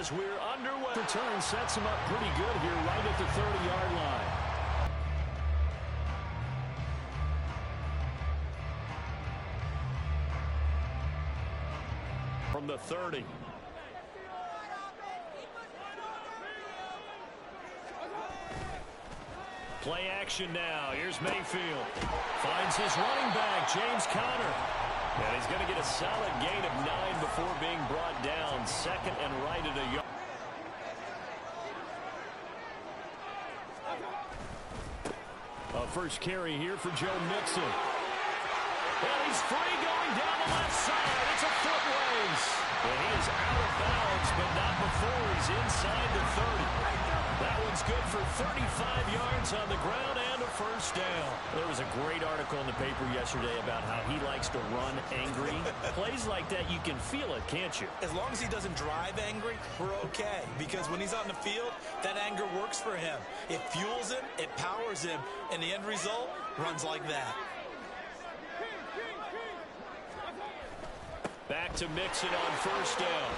as we're underway. Return sets him up pretty good here right at the 30-yard line. From the 30. Play action now. Here's Mayfield. Finds his running back, James Conner. And he's going to get a solid gain of 9 before being brought down. Second and right at a yard. A first carry here for Joe Mixon. And he's free going down the left side. It's a foot race. And he is out of bounds, but not before he's inside the 30. That one's good for 35 yards on the ground and a first down. There was a great article in the paper yesterday about how he likes to run angry. Plays like that, you can feel it, can't you? As long as he doesn't drive angry, we're okay. Because when he's on the field, that anger works for him. It fuels him, it powers him, and the end result runs like that. Back to Mixon on first down.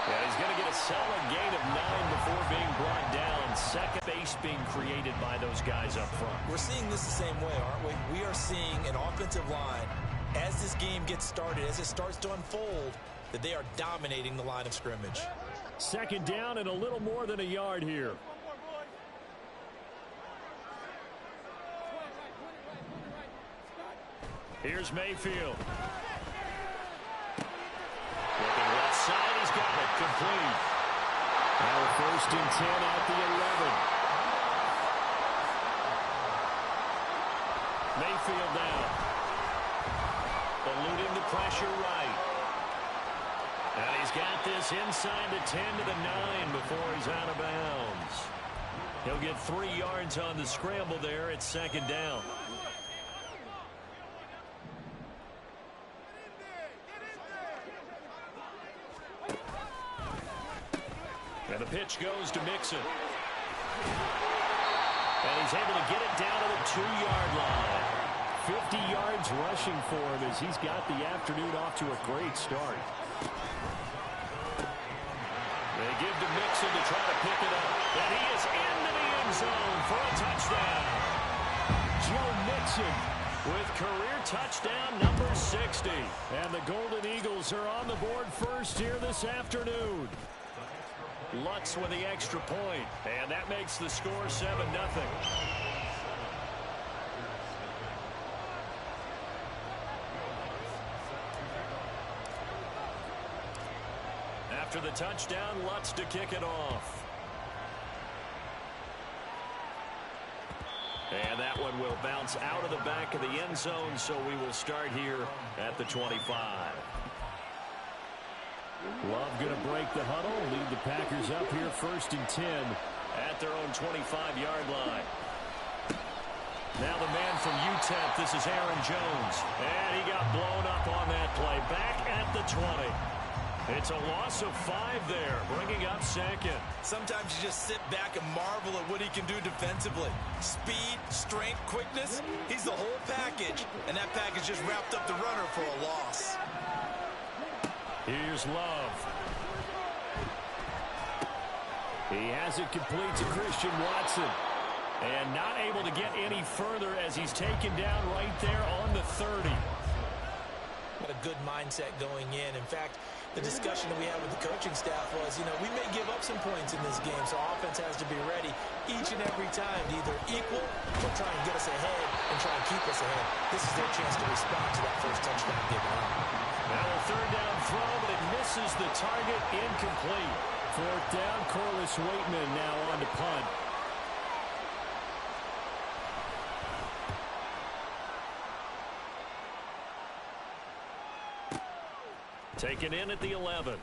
And he's going to get a solid gain of 9 before being brought down. Second base being created by those guys up front. We're seeing this the same way, aren't we? We are seeing an offensive line, as this game gets started, as it starts to unfold, that they are dominating the line of scrimmage. Second down and a little more than a yard here. Here's Mayfield. Looking left side, he's got it. Complete. Now first and 10 at the 11. Mayfield down. Eluding the pressure right. And he's got this inside the 10 to the 9 before he's out of bounds. He'll get 3 yards on the scramble there at second down. And the pitch goes to Mixon. And he's able to get it down to the 2-yard line. 50 yards rushing for him as he's got the afternoon off to a great start. They give to Mixon to try to pick it up. And he is into the end zone for a touchdown. Joe Mixon with career touchdown number 60. And the Golden Eagles are on the board first here this afternoon. Lutz with the extra point, and that makes the score 7-0. After the touchdown, Lutz to kick it off. And that one will bounce out of the back of the end zone, so we will start here at the 25. Love going to break the huddle, lead the Packers up here first and 10 at their own 25-yard line. Now the man from UTEP, this is Aaron Jones. And he got blown up on that play. Back at the 20. It's a loss of 5 there, bringing up second. Sometimes you just sit back and marvel at what he can do defensively. Speed, strength, quickness, he's the whole package. And that package just wrapped up the runner for a loss. Here's Love. He has it complete to Christian Watson. And not able to get any further as he's taken down right there on the 30. Got a good mindset going in. In fact, the discussion that we had with the coaching staff was, you know, we may give up some points in this game, so offense has to be ready each and every time to either equal or try and get us ahead and try and keep us ahead. This is their chance to respond to that first touchdown given up. Now a third down throw, but it misses the target, incomplete. Fourth down, Corliss Waitman now on to punt. Taken in at the 11.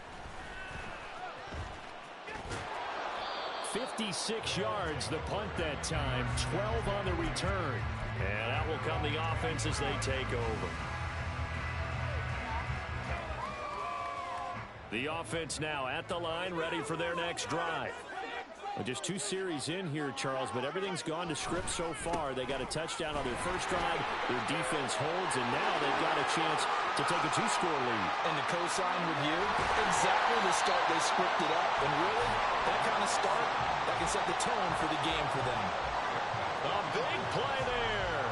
56 yards the punt that time, 12 on the return. And that will come the offense as they take over. The offense now at the line, ready for their next drive. Well, just 2 series in here, Charles, but everything's gone to script so far. They got a touchdown on their first drive. Their defense holds, and now they've got a chance to take a 2-score lead. And to co-sign with you, exactly the start they scripted up. And really, that kind of start, that can set the tone for the game for them. A big play there.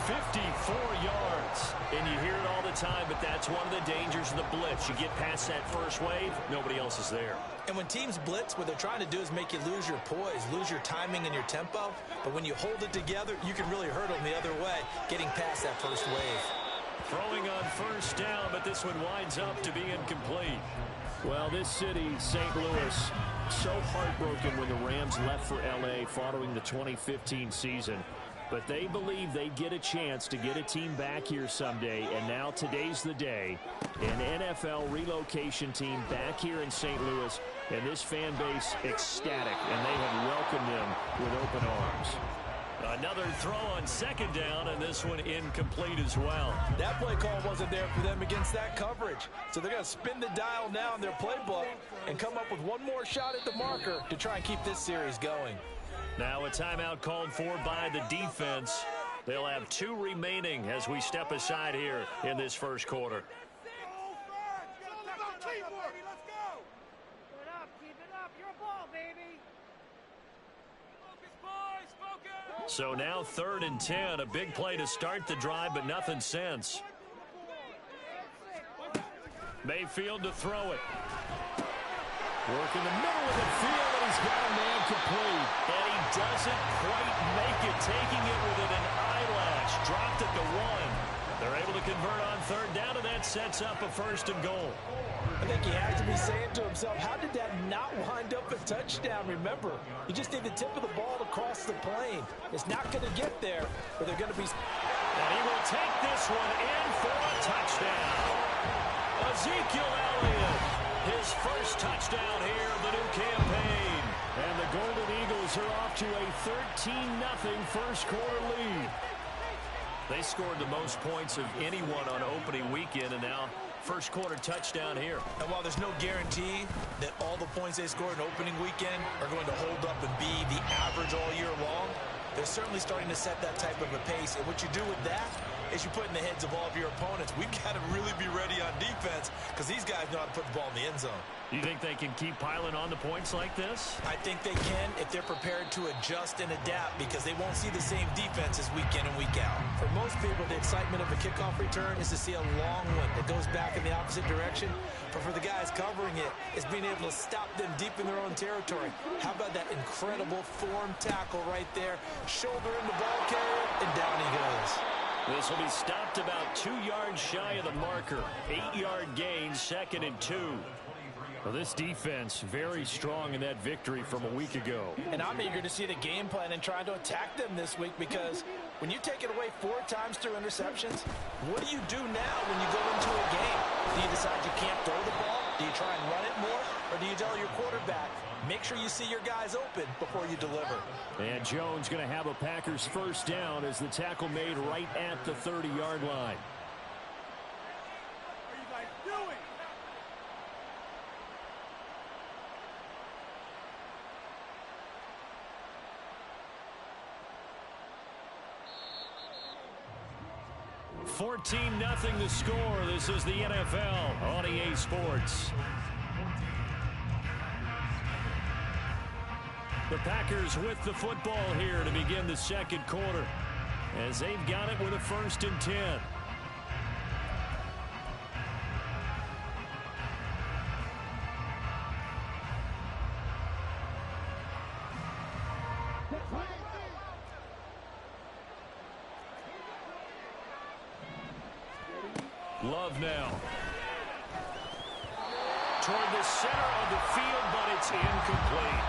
54 yards. And you hear it all the time, but that's one of the dangers of the blitz. You get past that first wave, nobody else is there. And when teams blitz, what they're trying to do is make you lose your poise, lose your timing and your tempo. But when you hold it together, you can really hurt them the other way, getting past that first wave. Throwing on first down, but this one winds up to be incomplete. Well, this city, St. Louis, so heartbroken when the Rams left for L.A. following the 2015 season. But they believe they get a chance to get a team back here someday, and now today's the day. An NFL relocation team back here in St. Louis, and this fan base ecstatic, and they have welcomed them with open arms. Another throw on second down, and this one incomplete as well. That play call wasn't there for them against that coverage. So they're going to spin the dial now in their playbook and come up with one more shot at the marker to try and keep this series going. Now a timeout called for by the defense. They'll have 2 remaining as we step aside here in this first quarter. So now 3rd and 10, a big play to start the drive, but nothing since. Mayfield to throw it. Work in the middle of the field, and he's got a man complete. And he doesn't quite make it, taking it within an eyelash. Dropped it to 1. They're able to convert on 3rd down, and that sets up a 1st and goal. I think he has to be saying to himself, how did that not wind up a touchdown? Remember, you just need the tip of the ball to cross the plane. It's not going to get there, but they're going to be... And he will take this one in for a touchdown. Ezekiel Elliott, his first touchdown here of the new campaign. And the Golden Eagles are off to a 13-0 first quarter lead. They scored the most points of anyone on opening weekend, and now first quarter touchdown here. And while there's no guarantee that all the points they scored in opening weekend are going to hold up and be the average all year long, they're certainly starting to set that type of a pace. And what you do with that is you put in the heads of all of your opponents, we've got to really be ready on defense because these guys know how to put the ball in the end zone. You think they can keep piling on the points like this? I think they can if they're prepared to adjust and adapt because they won't see the same defenses week in and week out. For most people, the excitement of a kickoff return is to see a long one that goes back in the opposite direction. But for the guys covering it, it's being able to stop them deep in their own territory. How about that incredible form tackle right there? Shoulder in the ball carrier, and down he goes. This will be stopped about 2 yards shy of the marker. 8-yard gain, 2nd and 2. Well, this defense very strong in that victory from a week ago. And I'm eager to see the game plan and trying to attack them this week because when you take it away 4 times through interceptions, what do you do now when you go into a game? Do you decide you can't throw the ball? Do you try and run it more? Or do you tell your quarterback, make sure you see your guys open before you deliver? And Jones going to have a Packers first down as the tackle made right at the 30-yard line. What are you guys doing? $14-0 the score. This is the NFL on EA Sports. The Packers with the football here to begin the second quarter as they've got it with a 1st and 10. Love now. Toward the center of the field, but it's incomplete.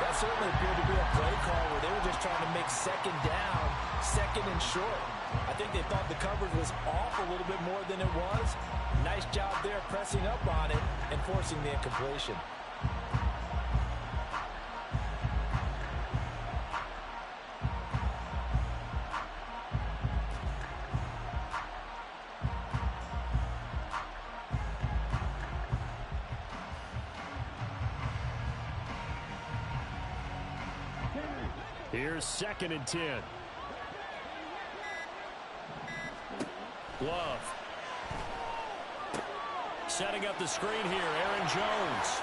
That certainly appeared to be a play call where they were just trying to make 2nd down, 2nd and short. I think they thought the coverage was off a little bit more than it was. Nice job there pressing up on it and forcing the incompletion. Here's 2nd and 10. Love. setting up the screen here, Aaron Jones.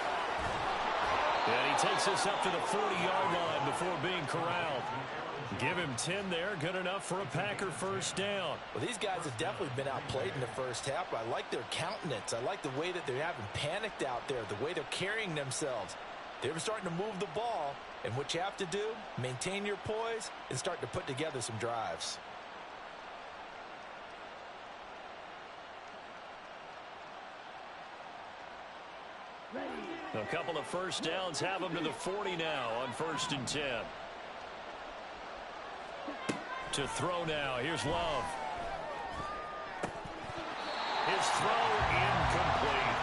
And he takes this up to the 40-yard line before being corralled. Give him 10 there, good enough for a Packer first down. Well, these guys have definitely been outplayed in the first half, but I like their countenance. I like the way that they haven't panicked out there, the way they're carrying themselves. They're starting to move the ball, and what you have to do, maintain your poise and start to put together some drives. A couple of first downs have them to the 40 now on 1st and 10. To throw now. Here's Love. His throw incomplete.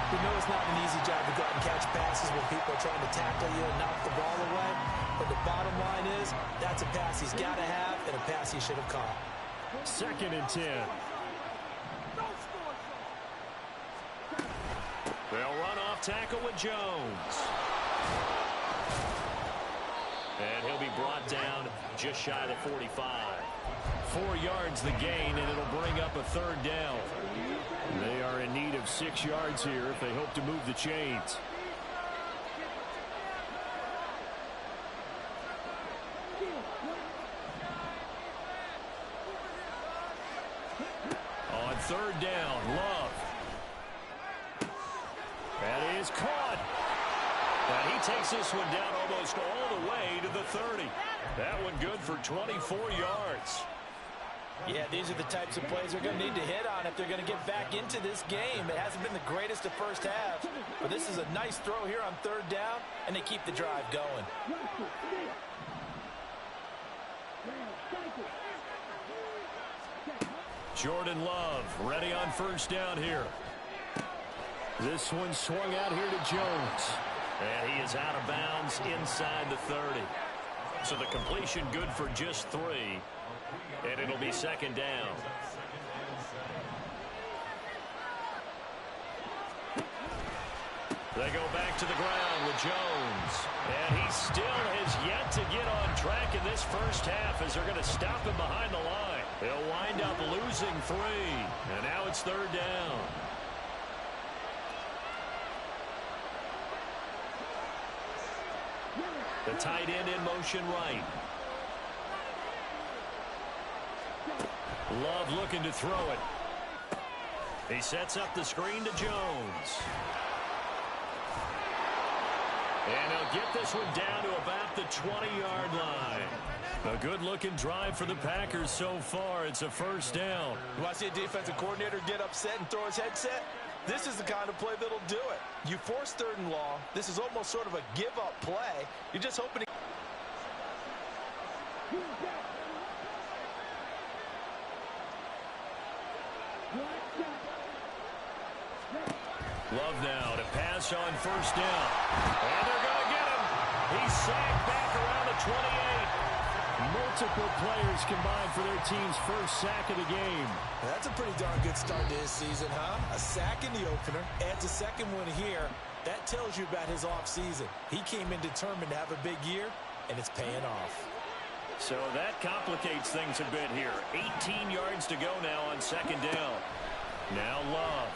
We know it's not an easy job to go out and catch passes when people are trying to tackle you and knock the ball away. But the bottom line is, that's a pass he's got to have and a pass he should have caught. 2nd and 10. They'll run off tackle with Jones. And he'll be brought down just shy of the 45. 4 yards the gain, and it'll bring up a 3rd down. They are in need of 6 yards here if they hope to move the chains. On 3rd down, Love. That is caught. And he takes this one down almost all the way to the 30. That one good for 24 yards. Yeah, these are the types of plays they're going to need to hit on if they're going to get back into this game. It hasn't been the greatest of first halves, but this is a nice throw here on 3rd down, and they keep the drive going. Jordan Love ready on 1st down here. This one swung out here to Jones. And he is out of bounds inside the 30. So the completion good for just 3. And it'll be 2nd down. They go back to the ground with Jones. And he still has yet to get on track in this first half as they're going to stop him behind the line. He'll wind up losing 3. And now it's 3rd down. The tight end in motion right. Love looking to throw it. He sets up the screen to Jones. And he'll get this one down to about the 20-yard line. A good-looking drive for the Packers so far. It's a 1st down. You want to see a defensive coordinator get upset and throw his headset? This is the kind of play that'll do it. You force 3rd and long. This is almost sort of a give-up play. You're just hoping to... Love now to pass on 1st down. And they're going to get him. He's sacked back around the 28. Multiple players combined for their team's first sack of the game. That's a pretty darn good start to his season, huh? A sack in the opener, adds a 2nd one here. That tells you about his offseason. He came in determined to have a big year, and it's paying off. So that complicates things a bit here. 18 yards to go now on 2nd down. Now Love.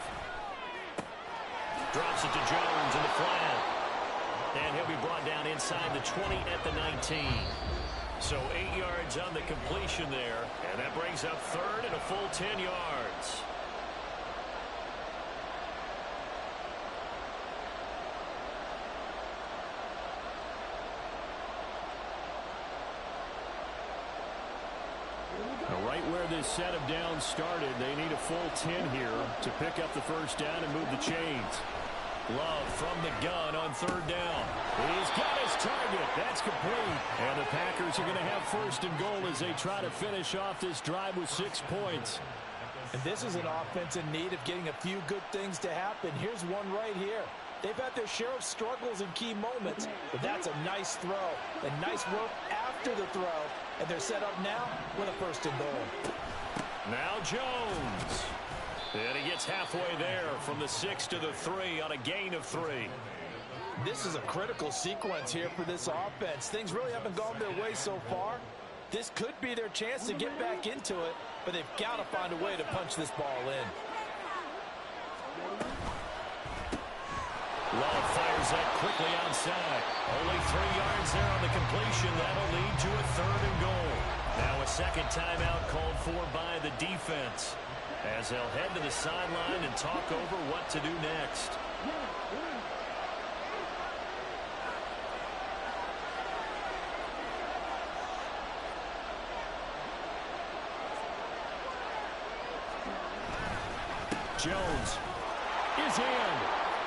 Drops it to Jones in the flat. And he'll be brought down inside the 20 at the 19. So 8 yards on the completion there. And that brings up 3rd and a full 10 yards. Right where this set of downs started, they need a full 10 here to pick up the first down and move the chains. Love from the gun on 3rd down. He's got his target. That's complete. And the Packers are going to have 1st and goal as they try to finish off this drive with 6 points. And this is an offense in need of getting a few good things to happen. Here's one right here. They've had their share of struggles in key moments, but that's a nice throw. And nice work after the throw. And they're set up now with a 1st and goal. Now Jones. And he gets halfway there from the 6 to the 3 on a gain of 3. This is a critical sequence here for this offense. Things really haven't gone their way so far. This could be their chance to get back into it, but they've got to find a way to punch this ball in. Well, fires that quickly outside. Only 3 yards there on the completion. That'll lead to a 3rd and goal. Now a second timeout called for by the defense, as they'll head to the sideline and talk over what to do next. Jones is in.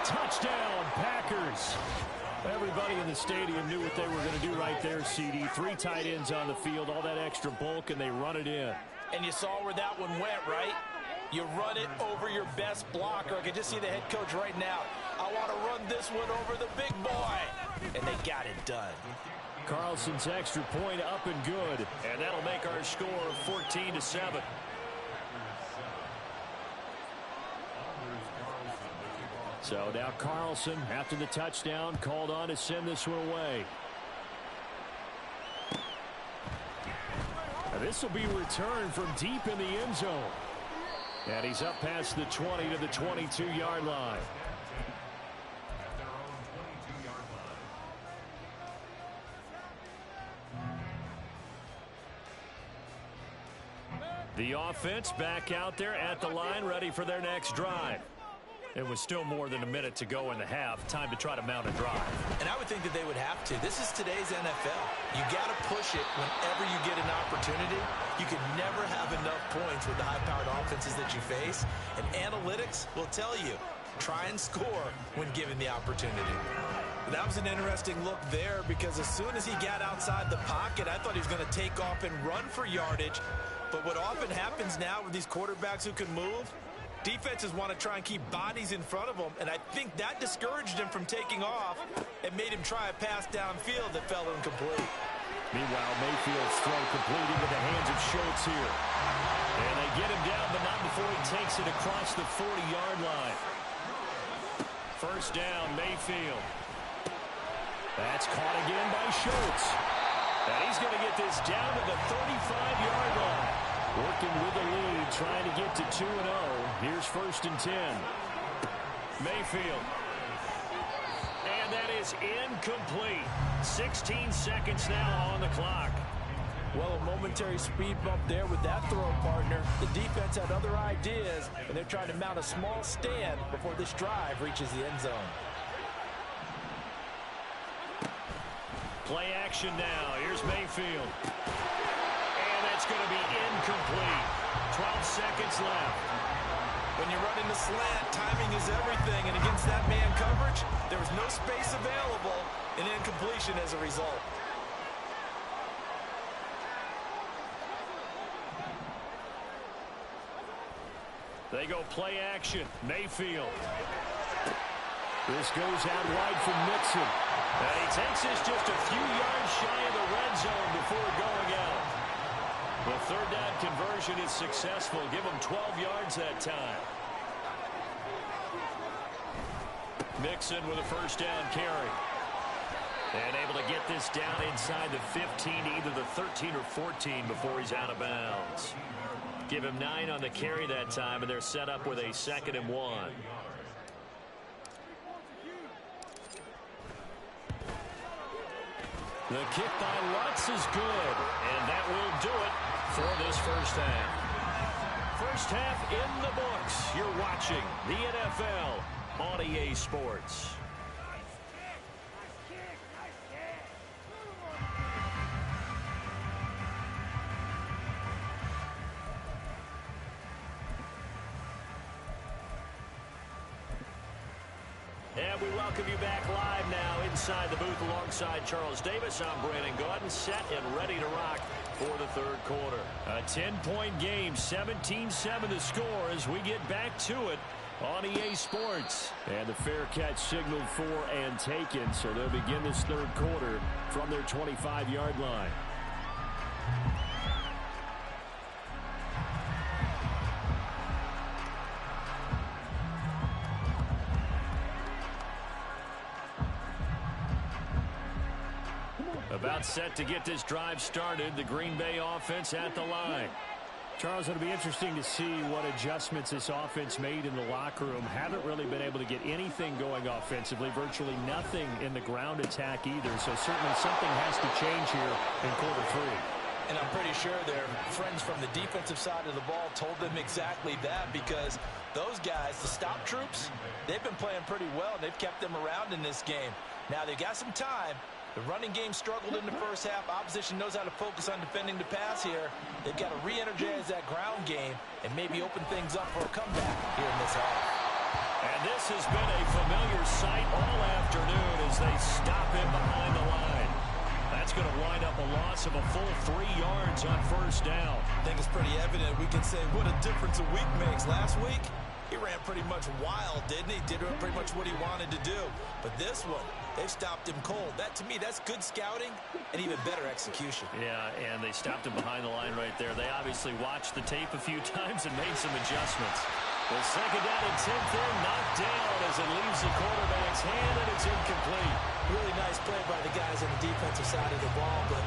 Touchdown, Packers. Everybody in the stadium knew what they were going to do right there, CD. 3 tight ends on the field, all that extra bulk, and they run it in. And you saw where that one went, right? You run it over your best blocker. I can just see the head coach right now. I want to run this one over the big boy. And they got it done. Carlson's extra point up and good. And that'll make our score 14-7. So now Carlson, after the touchdown, called on to send this one away. And this will be returned from deep in the end zone. And he's up past the 20 to the 22-yard line. The offense back out there at the line, ready for their next drive. It was still more than a minute to go in the half. Time to try to mount a drive. And I would think that they would have to. This is today's NFL. You got to push it whenever you get an opportunity. You can never have enough points with the high-powered offenses that you face. And analytics will tell you, try and score when given the opportunity. That was an interesting look there, because as soon as he got outside the pocket, I thought he was going to take off and run for yardage. But what often happens now with these quarterbacks who can move, defenses want to try and keep bodies in front of them, and I think that discouraged him from taking off and made him try a pass downfield that fell incomplete. Meanwhile, Mayfield's throw complete into the hands of Schultz here. And they get him down, but not before he takes it across the 40-yard line. First down, Mayfield. That's caught again by Schultz. And he's going to get this down to the 35-yard line. Working with the lead, trying to get to 2-0. Here's 1st and 10. Mayfield. And that is incomplete. 16 seconds now on the clock. Well, a momentary speed bump there with that throw, partner. The defense had other ideas, and they're trying to mount a small stand before this drive reaches the end zone. Play action now. Here's Mayfield. And that's going to be incomplete. 12 seconds left. When you're running the slant, timing is everything. And against that man coverage, there was no space available. An incompletion as a result. They go play action. Mayfield. This goes out wide from Mixon. And he takes this just a few yards shy of the red zone before going out. The 3rd down conversion is successful. Give him 12 yards that time. Mixon with a 1st down carry. And able to get this down inside the 15, either the 13 or 14 before he's out of bounds. Give him 9 on the carry that time, and they're set up with a 2nd and 1. The kick by Lutz is good, and that will do it for this first half. First half in the books. You're watching the NFL on EA Sports. And we welcome you back live now inside the booth alongside Charles Davis. I'm Brandon Gaudin, set and ready to rock for the 3rd quarter. A 10-point game, 17-7 the score as we get back to it on EA Sports. And the fair catch signaled for and taken, so they'll begin this 3rd quarter from their 25-yard line. About set to get this drive started. The Green Bay offense at the line. Charles, it'll be interesting to see what adjustments this offense made in the locker room. Haven't really been able to get anything going offensively, virtually nothing in the ground attack either. So certainly something has to change here in quarter three. And I'm pretty sure their friends from the defensive side of the ball told them exactly that, because those guys, the stop troops, they've been playing pretty well, and they've kept them around in this game. Now, they've got some time. The running game struggled in the first half. Opposition knows how to focus on defending the pass here. They've got to re-energize that ground game and maybe open things up for a comeback here in this half. And this has been a familiar sight all afternoon as they stop him behind the line. That's going to wind up a loss of a full 3 yards on first down. I think it's pretty evident. We can say what a difference a week makes. Last week, he ran pretty much wild, didn't he? Did pretty much what he wanted to do. But this one, they've stopped him cold. That, to me, that's good scouting and even better execution. Yeah, and they stopped him behind the line right there. They obviously watched the tape a few times and made some adjustments. The second down and 10 there, knocked down as it leaves the quarterback's hand, and it's incomplete. Really nice play by the guys on the defensive side of the ball, but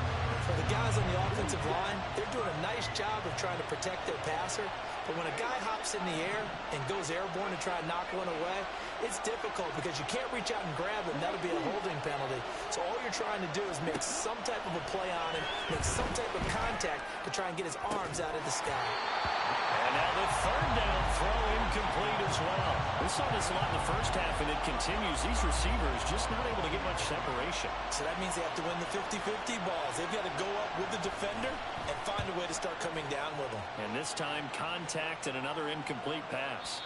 for the guys on the offensive line, they're doing a nice job of trying to protect their passer. But when a guy hops in the air and goes airborne to try and knock one away, it's difficult because you can't reach out and grab him. That'll be a holding penalty. So all you're trying to do is make some type of a play on him, make some type of contact to try and get his arms out of the sky. And now the third down throw incomplete as well. We saw this a lot in the first half, and it continues. These receivers just not able to get much separation. So that means they have to win the 50-50 balls. They've got to go up with the defender and find a way to start coming down with them. And this time, contact and another incomplete pass.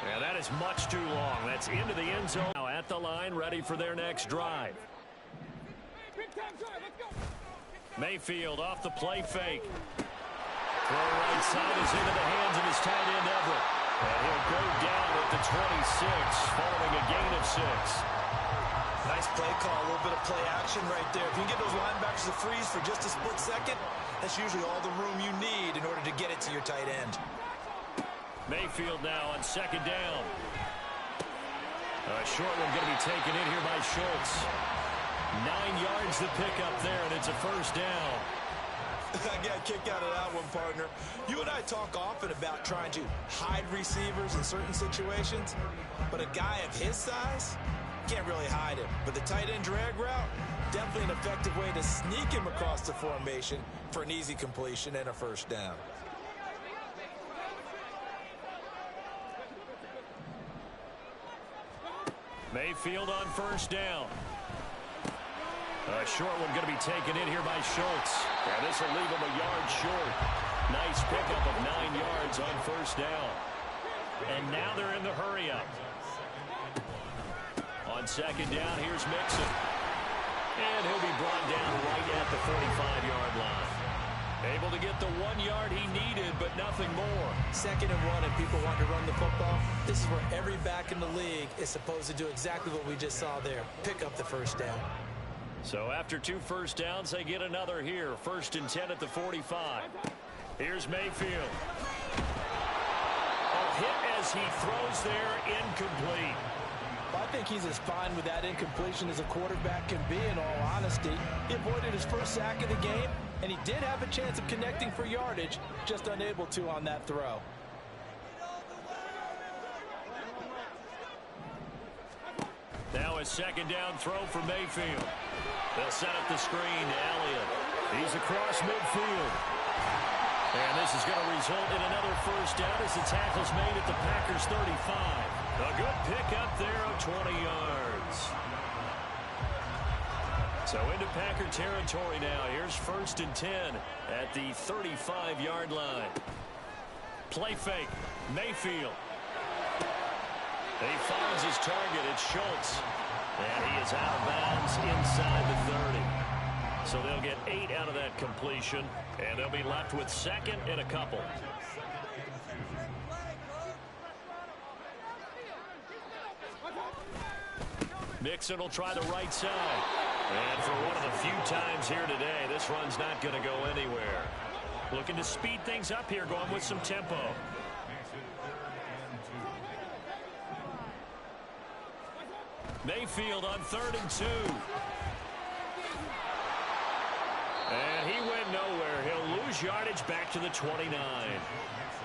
Yeah, that is much too long. That's into the end zone. Now at the line, ready for their next drive. Mayfield off the play fake. Throw right side is into the hands of his tight end, Everett. And he'll go down at the 26, following a gain of 6. Nice play call, a little bit of play action right there. If you can get those linebackers to freeze for just a split second, that's usually all the room you need in order to get it to your tight end. Mayfield now on second down. A short one going to be taken in here by Schultz. 9 yards to pick up there, and it's a first down. I got a kick out of that one, partner. You and I talk often about trying to hide receivers in certain situations, but a guy of his size can't really hide him. But the tight end drag route, definitely an effective way to sneak him across the formation for an easy completion and a first down. Mayfield on first down. A short one going to be taken in here by Schultz. And this will leave him a yard short. Nice pickup of 9 yards on first down. And now they're in the hurry-up. On second down, here's Mixon. And he'll be brought down right at the 45-yard line. Able to get the 1 yard he needed, but nothing more. 2nd and 1, and people want to run the football. This is where every back in the league is supposed to do exactly what we just saw there. Pick up the first down. So after 2 first downs, they get another here. 1st and 10 at the 45. Here's Mayfield. A hit as he throws there, incomplete. Well, I think he's as fine with that incompletion as a quarterback can be, in all honesty. He avoided his first sack of the game, and he did have a chance of connecting for yardage, just unable to on that throw. Now a second down throw for Mayfield. They'll set up the screen to Elliott. He's across midfield. And this is going to result in another first down as the tackle's made at the Packers' 35. A good pickup there of 20 yards. So into Packer territory now. Here's 1st and 10 at the 35-yard line. Play fake. Mayfield. He finds his target. It's Schultz. And he is out of bounds inside the 30. So they'll get 8 out of that completion, and they'll be left with 2nd and a couple. Mixon will try the right side. And for one of the few times here today, this run's not going to go anywhere. Looking to speed things up here, going with some tempo. Mayfield on 3rd and 2. And he went nowhere. He'll lose yardage back to the 29.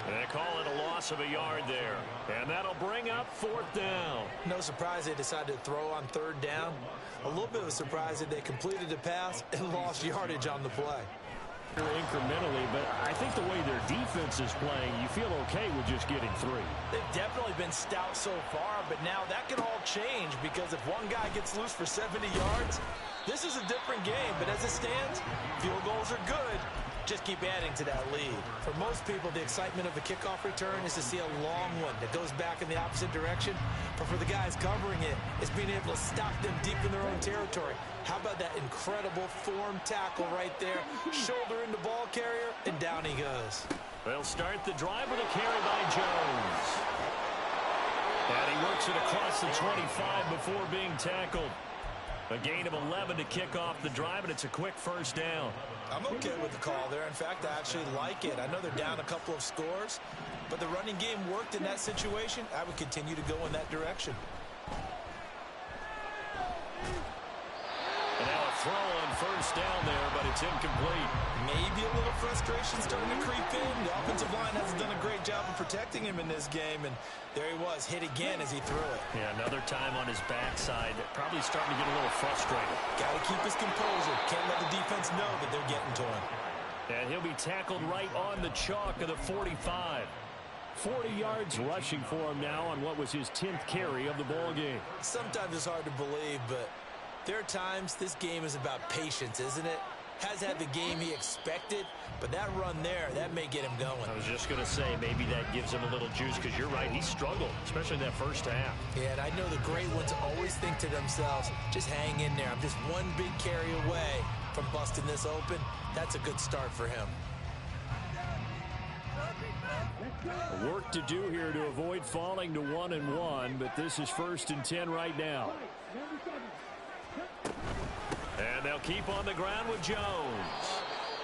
And they call it a loss of a yard there. And that'll bring up 4th down. No surprise they decided to throw on 3rd down. A little bit of a surprise that they completed the pass and lost yardage on the play. Incrementally, but I think the way their defense is playing, you feel okay with just getting 3. They've definitely been stout so far, but now that can all change because if one guy gets loose for 70 yards, this is a different game. But as it stands, field goals are good. Just keep adding to that lead. For most people, the excitement of the kickoff return is to see a long one that goes back in the opposite direction. But for the guys covering it, it's being able to stop them deep in their own territory. How about that incredible form tackle right there? Shoulder in the ball carrier, and down he goes. They'll start the drive with a carry by Jones. And he works it across the 25 before being tackled. A gain of 11 to kick off the drive, and it's a quick 1st down. I'm okay with the call there. In fact, I actually like it. I know they're down a couple of scores, but the running game worked in that situation. I would continue to go in that direction. And now a throw on 1st down there, but it's incomplete. Maybe a little frustration starting to creep in. The offensive line hasn't done a great job of protecting him in this game, and there he was, hit again as he threw it. Yeah, another time on his backside. Probably starting to get a little frustrated. Got to keep his composure. Can't let the defense know that they're getting to him. And he'll be tackled right on the chalk of the 45. 40 yards rushing for him now on what was his 10th carry of the ball game. Sometimes it's hard to believe, but there are times this game is about patience, isn't it? Has had the game he expected, but that run there, that may get him going. I was just going to say, maybe that gives him a little juice, because you're right, he struggled, especially that 1st half. Yeah, and I know the great ones always think to themselves, just hang in there. I'm just one big carry away from busting this open. That's a good start for him. Work to do here to avoid falling to 1-1, but this is 1st and 10 right now. And they'll keep on the ground with Jones.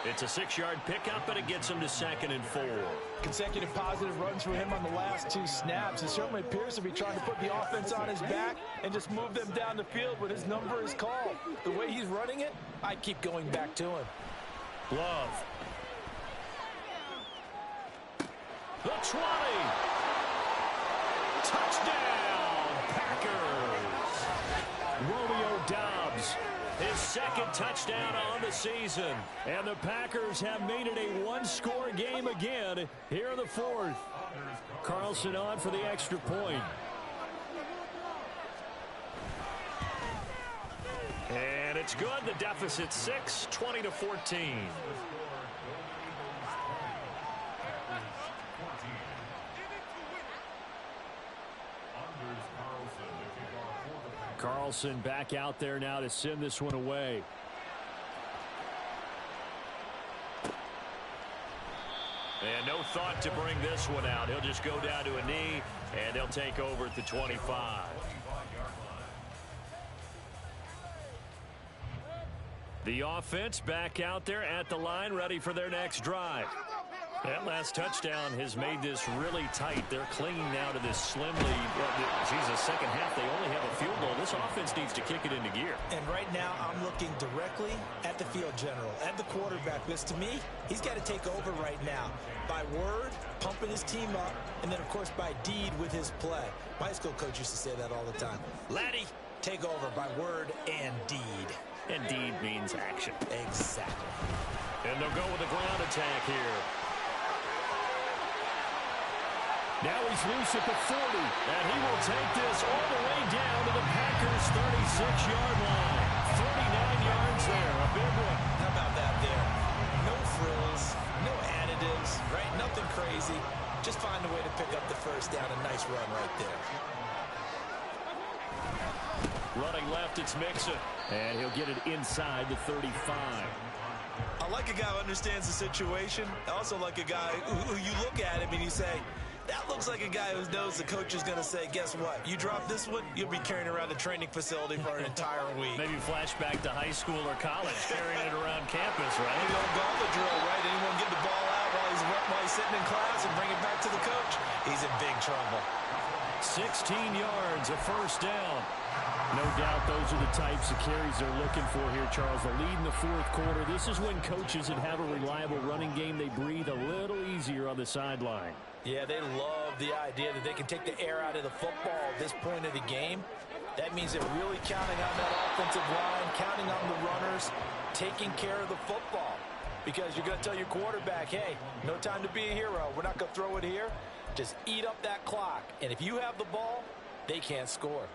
It's a 6-yard pickup, and it gets him to 2nd and 4. Consecutive positive runs for him on the last 2 snaps. It certainly appears to be trying to put the offense on his back and just move them down the field when his number is called. The way he's running it, I keep going back to him. Love. The 20. Touchdown, Packers. Romeo Doubs, his 2nd touchdown on the season. And the Packers have made it a 1-score game again here in the 4th. Carlson on for the extra point. And it's good. The deficit 6, 20-14. Carlson back out there now to send this one away. And no thought to bring this one out. He'll just go down to a knee, and they'll take over at the 25. The offense back out there at the line, ready for their next drive. That last touchdown has made this really tight. They're clinging now to this slim lead. The second half, they only have a field goal. This offense needs to kick it into gear. And right now, I'm looking directly at the field general, at the quarterback, because to me, he's got to take over right now. By word, pumping his team up, and then, of course, by deed with his play. My high school coach used to say that all the time. Laddie, take over by word and deed. And deed means action. Exactly. And they'll go with a ground attack here. Now he's loose at the 40, and he will take this all the way down to the Packers' 36-yard line. 39 yards there, a big one. How about that there? No frills, no additives, right? Nothing crazy. Just find a way to pick up the 1st down. A nice run right there. Running left, it's Mixon, and he'll get it inside the 35. I like a guy who understands the situation. I also like a guy who you look at him and you say, that looks like a guy who knows the coach is going to say, guess what? You drop this one, you'll be carrying around the training facility for an entire week. Maybe flashback to high school or college, carrying it around campus, right? Maybe on gauntlet drill, right? Anyone get the ball out while he's sitting in class and bring it back to the coach? He's in big trouble. 16 yards, a first down. No doubt those are the types of carries they're looking for here, Charles. The lead in the fourth quarter. This is when coaches that have a reliable running game, they breathe a little easier on the sideline. Yeah, they love the idea that they can take the air out of the football at this point of the game. That means they're really counting on that offensive line, counting on the runners, taking care of the football. Because you're going to tell your quarterback, hey, no time to be a hero. We're not going to throw it here. Just eat up that clock. And if you have the ball, they can't score.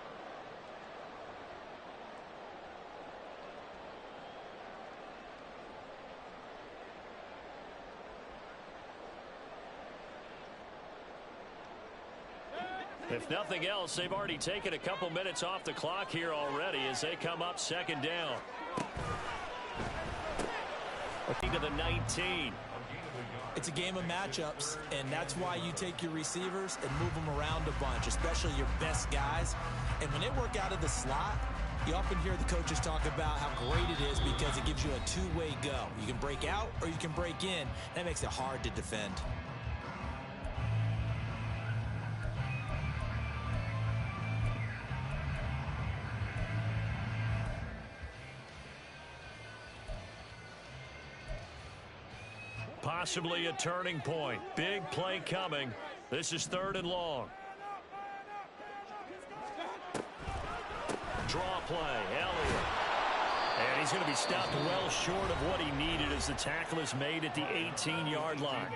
If nothing else, they've already taken a couple minutes off the clock here already as they come up second down. To the 19. It's a game of matchups, and that's why you take your receivers and move them around a bunch, especially your best guys. And when they work out of the slot, you often hear the coaches talk about how great it is because it gives you a two-way go. You can break out or you can break in. That makes it hard to defend. Possibly a turning point. Big play coming. This is 3rd and long. Draw play. Elliott. And he's going to be stopped well short of what he needed as the tackle is made at the 18-yard line.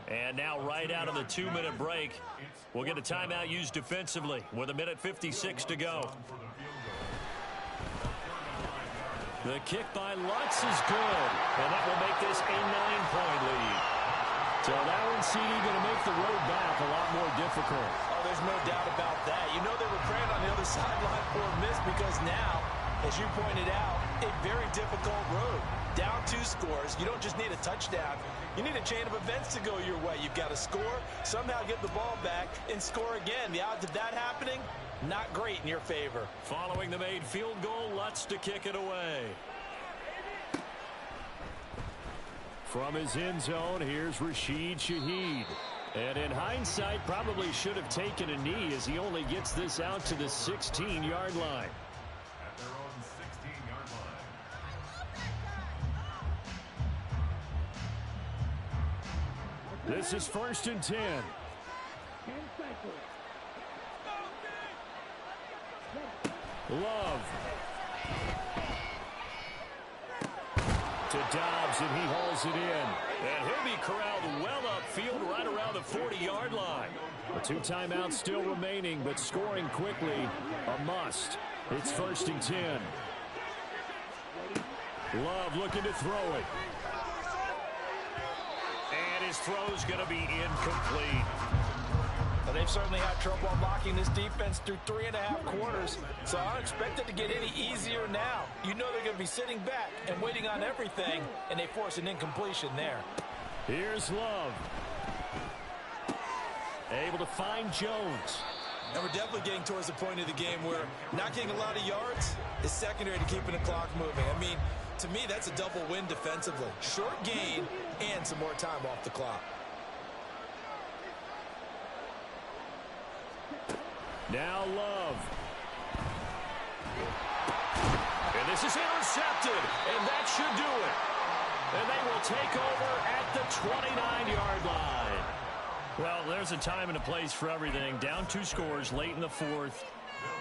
And now right out of the 2-minute break, we'll get a timeout used defensively with 1:56 to go. The kick by Lutz is good, and that will make this a 9-point lead. So that one, CD, going to make the road back a lot more difficult. Oh, there's no doubt about that. You know they were praying on the other sideline for a miss because now, as you pointed out, a very difficult road. Down 2 scores. You don't just need a touchdown. You need a chain of events to go your way. You've got to score, somehow get the ball back, and score again. The odds of that happening, not great in your favor. Following the made field goal, Lutz to kick it away. From his end zone, here's Rashid Shaheed. And in hindsight, probably should have taken a knee as he only gets this out to the 16-yard line. At their own 16-yard line. This is 1st and 10. Love. To Dobbs, and he hauls it in. And he'll be corralled well upfield right around the 40-yard line. The 2 timeouts still remaining, but scoring quickly, a must. It's 1st and 10. Love looking to throw it. And his throw's going to be incomplete. Well, they've certainly had trouble unlocking this defense through 3.5 quarters, so I don't expect it to get any easier now. You know they're going to be sitting back and waiting on everything, and they force an incompletion there. Here's Love. Able to find Jones. And we're definitely getting towards the point of the game where not getting a lot of yards is secondary to keeping the clock moving. I mean, to me, that's a double win defensively. Short gain and some more time off the clock. Now Love. And this is intercepted, and that should do it. And they will take over at the 29-yard line. Well, there's a time and a place for everything. Down 2 scores late in the 4th.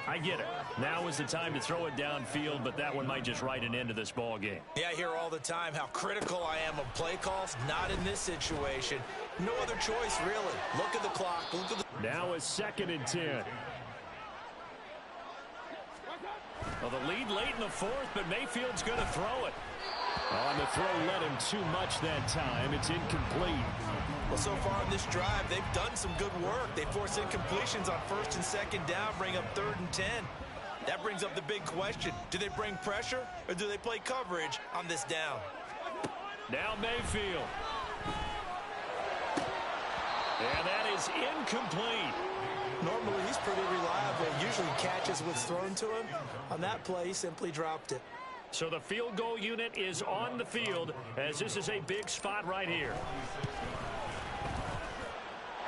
I get it. Now is the time to throw it downfield, but that one might just write an end to this ball game. Yeah, I hear all the time how critical I am of play calls. Not in this situation. No other choice, really. Look at the clock. Look at the... Now is 2nd and 10. Well, the lead late in the 4th, but Mayfield's going to throw it. On the throw, let him too much that time. It's incomplete. Well, so far in this drive, they've done some good work. They force incompletions on 1st and 2nd down, bring up 3rd and 10. That brings up the big question. Do they bring pressure, or do they play coverage on this down? Now Mayfield. And that is incomplete. Normally, he's pretty reliable. Usually catches what's thrown to him. On that play, he simply dropped it. So the field goal unit is on the field as this is a big spot right here.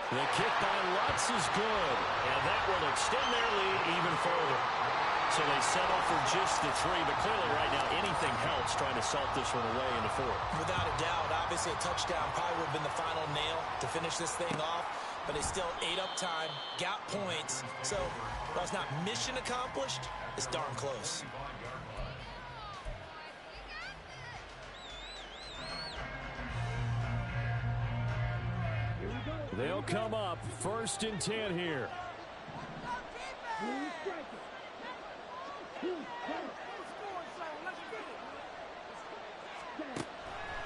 The kick by Lutz is good, and that will extend their lead even further. So they settle for just the 3, but clearly right now anything helps trying to salt this one away in the 4th. Without a doubt, obviously a touchdown probably would have been the final nail to finish this thing off, but they still ate up time, got points. So while it's not mission accomplished, it's darn close. They'll come up 1st and 10 here.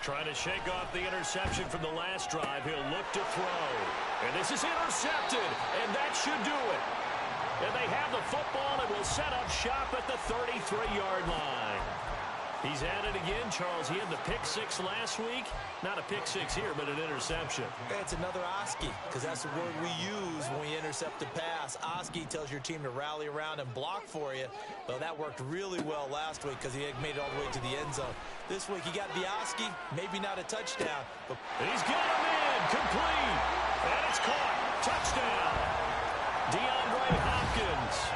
Trying to shake off the interception from the last drive. He'll look to throw. And this is intercepted. And that should do it. And they have the football and will set up shop at the 33-yard line. He's at it again, Charles. He had the pick 6 last week. Not a pick 6 here, but an interception. It's another Oski, because that's the word we use when we intercept a pass. Oski tells your team to rally around and block for you. Well, that worked really well last week because he had made it all the way to the end zone. This week, he got the Oski, maybe not a touchdown. But he's got him in, complete. And it's caught. Touchdown. DeAndre Hopkins,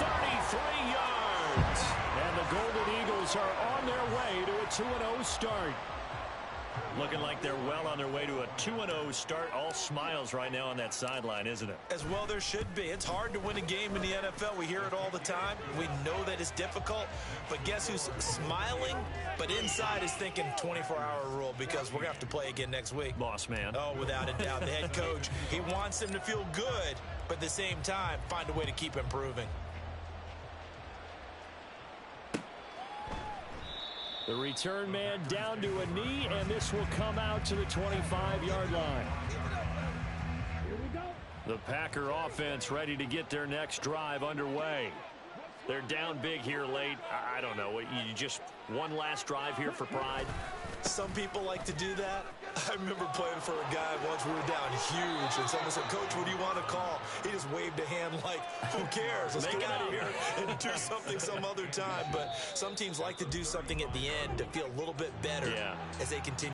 33 yards. And the Golden Eagles are on their way to a 2-0 start. Looking like they're well on their way to a 2-0 start. All smiles right now on that sideline, isn't it? As well there should be. It's hard to win a game in the NFL. We hear it all the time. We know that it's difficult. But guess who's smiling? But inside is thinking 24-hour rule because we're going to have to play again next week. Boss man. Oh, without a doubt. The head coach, he wants them to feel good, but at the same time, find a way to keep improving. The return man down to a knee, and this will come out to the 25-yard line. The Packer offense ready to get their next drive underway. They're down big here late. I don't know. You just one last drive here for pride? Some people like to do that. I remember playing for a guy once. We were down huge, and someone said, "Coach, what do you want to call?" He just waved a hand like, who cares? Let's get out of here and do something some other time. But some teams like to do something at the end to feel a little bit better as they continue.